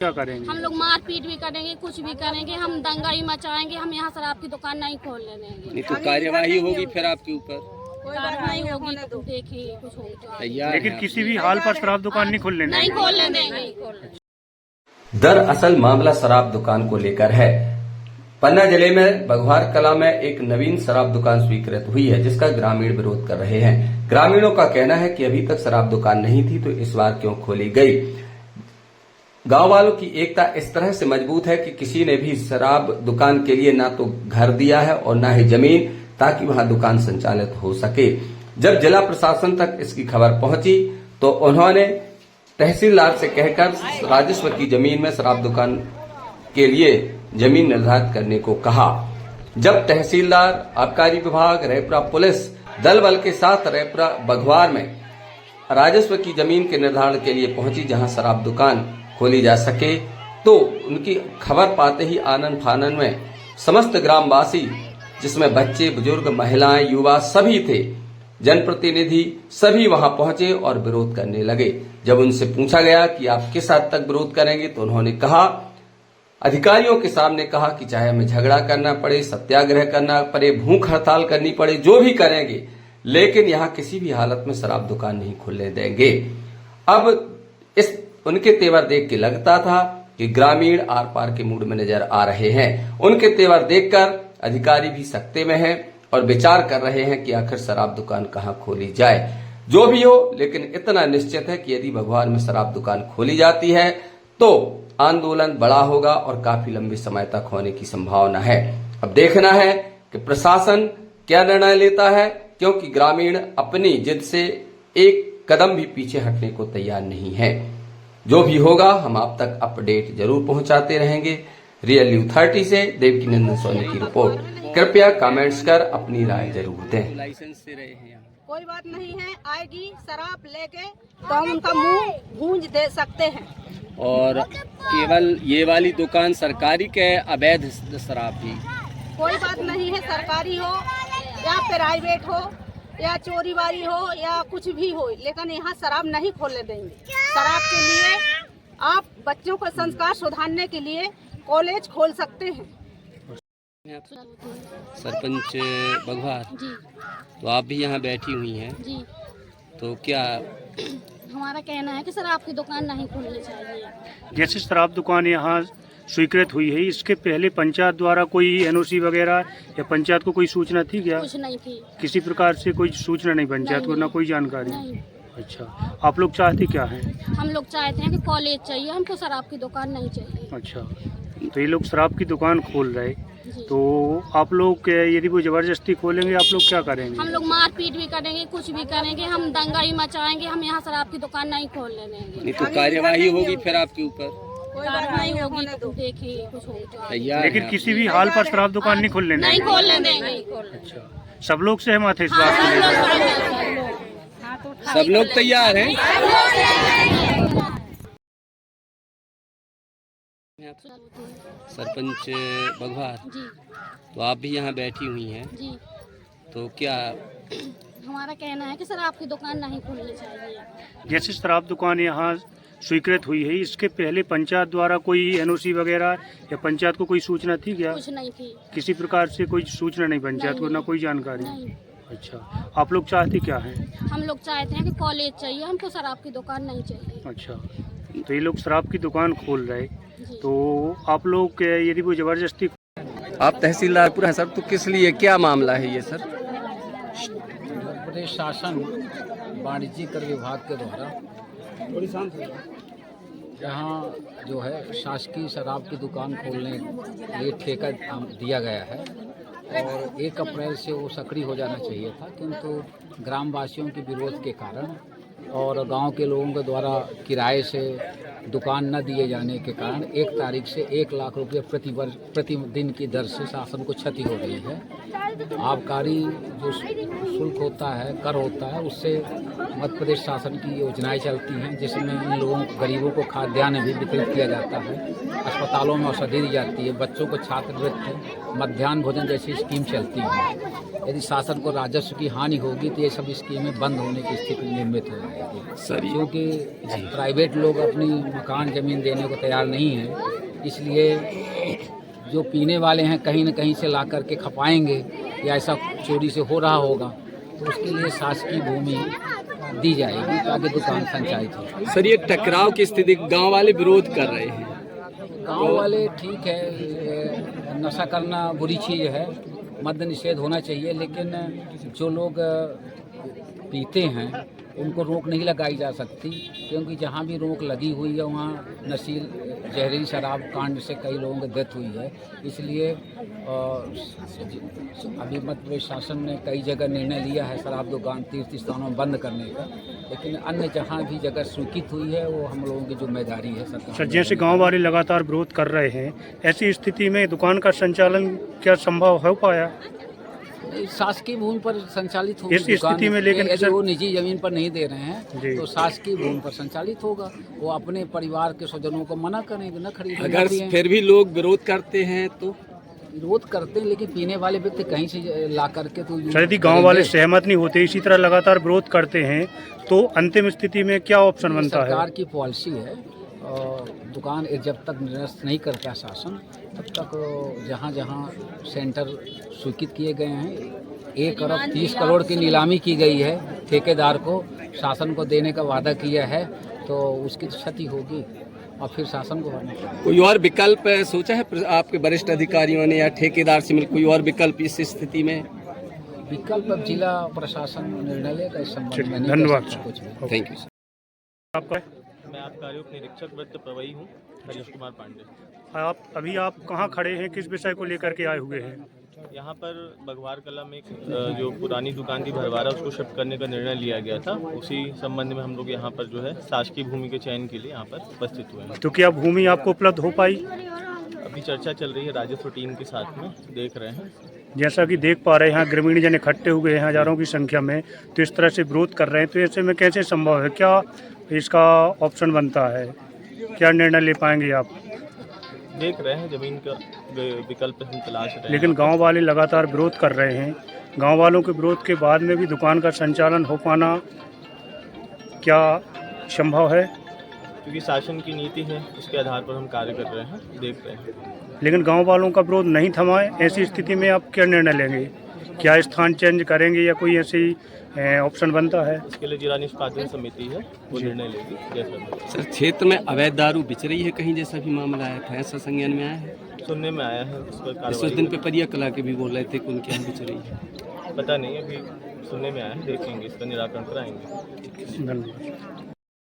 क्या करेंगे? हम लोग मारपीट भी करेंगे, कुछ भी करेंगे, हम दंगा ही मचाएंगे। हम यहाँ शराब की दुकान नहीं खोलने देंगे। नहीं तो कार्यवाही होगी फिर आपके ऊपर। कार्रवाई होगी तो देखिए कुछ होगा। लेकिन किसी भी हाल पर शराब दुकान नहीं खोलने देंगे। नहीं खोलने देंगे। दरअसल मामला शराब दुकान को लेकर है। पन्ना जिले में बघवार कला में एक नवीन शराब दुकान स्वीकृत हुई है, जिसका ग्रामीण विरोध कर रहे हैं। ग्रामीणों का कहना है कि अभी तक शराब दुकान नहीं थी तो इस बार क्यों खोली गई। गांव वालों की एकता इस तरह से मजबूत है कि किसी ने भी शराब दुकान के लिए ना तो घर दिया है और ना ही जमीन, ताकि वहां दुकान संचालित हो सके। जब जिला प्रशासन तक इसकी खबर पहुंची तो उन्होंने तहसीलदार से कहकर राजस्व की जमीन में शराब दुकान के लिए जमीन निर्धारित करने को कहा। जब तहसीलदार, आबकारी विभाग, रेपरा पुलिस दल बल के साथ रेपरा बघवार में राजस्व की जमीन के निर्धारण के लिए पहुंची, जहां शराब दुकान खोली जा सके, तो उनकी खबर पाते ही आनंद फानन में समस्त ग्रामवासी, जिसमें बच्चे, बुजुर्ग, महिलाएं, युवा सभी थे, जनप्रतिनिधि सभी वहां पहुंचे और विरोध करने लगे। जब उनसे पूछा गया कि आप किस हद तक विरोध करेंगे तो उन्होंने कहा, अधिकारियों के सामने कहा कि चाहे हमें झगड़ा करना पड़े, सत्याग्रह करना पड़े, भूख हड़ताल करनी पड़े, जो भी करेंगे, लेकिन यहाँ किसी भी हालत में शराब दुकान नहीं खुलने देंगे। अब इस उनके तेवर देख के लगता था कि ग्रामीण आर पार के मूड में नजर आ रहे हैं। उनके तेवर देखकर अधिकारी भी सकते में हैं और विचार कर रहे हैं कि आखिर शराब दुकान कहां खोली जाए। जो भी हो, लेकिन इतना निश्चित है कि यदि बघवार में शराब दुकान खोली जाती है तो आंदोलन बड़ा होगा और काफी लंबे समय तक होने की संभावना है। अब देखना है कि प्रशासन क्या निर्णय लेता है, क्योंकि ग्रामीण अपनी जिद से एक कदम भी पीछे हटने को तैयार नहीं है। जो भी होगा हम आप तक अपडेट जरूर पहुंचाते रहेंगे। रियल न्यूज 30 से देवकी नंदन सोनी की रिपोर्ट। कृपया कमेंट्स कर अपनी राय जरूर दें। लाइसेंस से रहे हैं, कोई बात नहीं है, आएगी शराब लेके तो हम उनका मुंह गूंज दे सकते हैं। और केवल ये वाली दुकान सरकारी के अवैध शराब की कोई बात नहीं है, सरकारी हो या प्राइवेट हो या चोरी वारी हो या कुछ भी हो, लेकिन यहाँ शराब नहीं खोलने देंगे। शराब के लिए आप बच्चों को संस्कार सुधारने के लिए कॉलेज खोल सकते हैं। सरपंच बघवार जी, तो आप भी यहाँ बैठी हुई हैं, जी, तो क्या हमारा कहना है कि शराब की दुकान नहीं खोलनी चाहिए। जैसे शराब दुकान यहाँ स्वीकृत हुई है, इसके पहले पंचायत द्वारा कोई एनओसी वगैरह या पंचायत को कोई सूचना थी क्या? कुछ नहीं थी। किसी प्रकार से कोई सूचना नहीं पंचायत को, ना कोई जानकारी? नहीं। अच्छा, आप लोग चाहते क्या हैं? हम लोग चाहते हैं कि कॉलेज चाहिए, हमको शराब की दुकान नहीं चाहिए। अच्छा, तो ये लोग शराब की दुकान खोल रहे, जी। तो आप लोग यदि वो जबरदस्ती खोलेंगे, आप लोग क्या करेंगे? हम लोग मारपीट भी करेंगे, कुछ भी करेंगे, हम दंगा ही मचाएंगे। हम यहाँ शराब की दुकान नहीं खोलने देंगे। नहीं तो कार्यवाही होगी फिर आपके ऊपर। कार्रवाई होगी तो देखिए कुछ होगा। लेकिन किसी भी हाल पर शराब दुकान नहीं खोलने देंगे। नहीं खोलने देंगे। अच्छा, सब लोग सहमत है इस बात को लेकर? सब लोग तैयार हैं। सरपंच बघवार जी, तो आप भी यहाँ बैठी हुई हैं, जी, तो क्या हमारा कहना है कि शराब की दुकान नहीं खोलनी चाहिए। जैसे शराब दुकान यहाँ स्वीकृत हुई है, इसके पहले पंचायत द्वारा कोई एनओसी वगैरह या पंचायत को कोई सूचना थी क्या? कुछ नहीं थी। किसी प्रकार से कोई सूचना नहीं पंचायत को, ना कोई जानकारी? नहीं। अच्छा, आप लोग चाहते क्या हैं? हम लोग चाहते हैं कि कॉलेज चाहिए, हमको शराब की दुकान नहीं चाहिए। अच्छा, तो ये लोग शराब की दुकान खोल रहे, जी। तो आप लोग यदि वो जबरदस्ती। आप तहसीलदार हैं सर, तो किस लिए, क्या मामला है ये सर? प्रदेश शासन वाणिज्य कर विभाग के द्वारा यहाँ जो है शासकीय शराब की दुकान खोलने के लिए ठेका दिया गया है और 1 अप्रैल से वो सक्रिय हो जाना चाहिए था, किंतु ग्रामवासियों के विरोध के कारण और गांव के लोगों के द्वारा किराए से दुकान न दिए जाने के कारण 1 तारीख से 1 लाख रुपये प्रतिदिन की दर से शासन को क्षति हो रही है। आबकारी जो शुल्क होता है, कर होता है, उससे मध्य प्रदेश शासन की योजनाएं चलती हैं जिसमें इन लोगों गरीबों को खाद्यान्न भी वितरित किया जाता है, अस्पतालों में औषधि दी जाती है, बच्चों को छात्रवृत्ति, मध्याह्न भोजन जैसी स्कीम चलती है। यदि शासन को राजस्व की हानि होगी तो ये सब स्कीमें बंद होने की स्थिति निर्मित हो जाएगी, क्योंकि प्राइवेट लोग अपनी मकान ज़मीन देने को तैयार नहीं है। इसलिए जो पीने वाले हैं कहीं न कहीं से ला करके खपाएंगे या ऐसा चोरी से हो रहा होगा, तो उसके लिए शासकीय भूमि दी जाएगी ताकि दुकान संचालित हो। सर, ये टकराव की स्थिति, गांव वाले विरोध कर रहे हैं। गांव वाले ठीक है, नशा करना बुरी चीज़ है, मद्य निषेध होना चाहिए, लेकिन जो लोग पीते हैं उनको रोक नहीं लगाई जा सकती, क्योंकि जहाँ भी रोक लगी हुई है वहाँ नशील जहरीली शराब कांड से कई लोगों की डेथ हुई है। इसलिए अभी मध्य प्रदेश शासन ने कई जगह निर्णय लिया है शराब दुकान तीर्थ स्थानों में बंद करने का, लेकिन अन्य जहाँ भी जगह स्वीकृत हुई है वो हम लोगों की जिम्मेदारी है सरकार। सर, जैसे गांव वाले लगातार विरोध कर रहे हैं, ऐसी स्थिति में दुकान का संचालन क्या संभव हो पाया? शासकीय भूमि पर संचालित होगी इस स्थिति में, लेकिन यदि वो निजी जमीन पर नहीं दे रहे हैं जी, तो शासकीय भूमि पर संचालित होगा। वो अपने परिवार के स्वजनों को मना करेंगे न खरीदने। अगर फिर भी लोग विरोध करते हैं तो विरोध करते हैं, लेकिन पीने वाले व्यक्ति कहीं से ला करके तो सर, यदि गाँव वाले सहमत नहीं होते, इसी तरह लगातार विरोध करते हैं, तो अंतिम स्थिति में क्या ऑप्शन बनता है? सरकार की पॉलिसी है, दुकान जब तक निरस्त नहीं करता शासन तब तक जहाँ जहाँ सेंटर स्वीकृत किए गए हैं 1 अरब 30 करोड़ की नीलामी की गई है, ठेकेदार को शासन को देने का वादा किया है, तो उसकी क्षति होगी और फिर शासन को भरना पड़ेगा। कोई और विकल्प सोचा है आपके वरिष्ठ अधिकारियों ने या ठेकेदार से मिल कोई और विकल्प इस स्थिति में? विकल्प अब जिला प्रशासन निर्णय लेगा इस संबंध में। धन्यवाद। कुछ भी। Thank you sir. आपका मैं आबकारी उप निरीक्षक वृत्त प्रवही हूँ, हरीश कुमार पांडे। आप कहाँ खड़े हैं, किस विषय को लेकर के आए हुए हैं? यहाँ पर बघवार कला में एक जो पुरानी दुकान थी भरवारा, उसको शिफ्ट करने का निर्णय लिया गया था। उसी संबंध में हम लोग यहाँ पर जो है शासकीय भूमि के चयन के लिए यहाँ पर उपस्थित हुए हैं। तो क्या भूमि आपको उपलब्ध हो पाई? अभी चर्चा चल रही है राजस्व टीम के साथ में, देख रहे हैं। जैसा कि देख पा रहे हैं, यहाँ ग्रामीण जन इकट्ठे हुए हैं हजारों की संख्या में, तो इस तरह से विरोध कर रहे हैं, तो ऐसे में कैसे संभव है? क्या इसका ऑप्शन बनता है? क्या निर्णय ले पाएंगे आप? देख रहे हैं, जमीन का विकल्प हम तलाश रहे हैं। लेकिन गांव वाले लगातार विरोध कर रहे हैं। गांव वालों के विरोध के बाद में भी दुकान का संचालन हो पाना क्या संभव है? क्योंकि शासन की नीति है, उसके आधार पर हम कार्य कर रहे हैं, देख रहे हैं। लेकिन गांव वालों का विरोध नहीं थमा है। ऐसी स्थिति में आप क्या निर्णय लेंगे? क्या स्थान चेंज करेंगे या कोई ऐसी ऑप्शन बनता है? इसके लिए जिला निष्पादन समिति है, वो निर्णय लेगी जैसा। सर, क्षेत्र में अवैध दारू बिच रही है कहीं, जैसा भी मामला आया था, ऐसा संज्ञान में आया है? सुनने में आया है, उस पर इस कार्रवाई। दिन पेपरिया कला के भी बोल रहे थे कि उनके यहाँ बिच रही है। पता नहीं, अभी सुनने में आया है, देखेंगे, इसका निराकरण कराएंगे। धन्यवाद।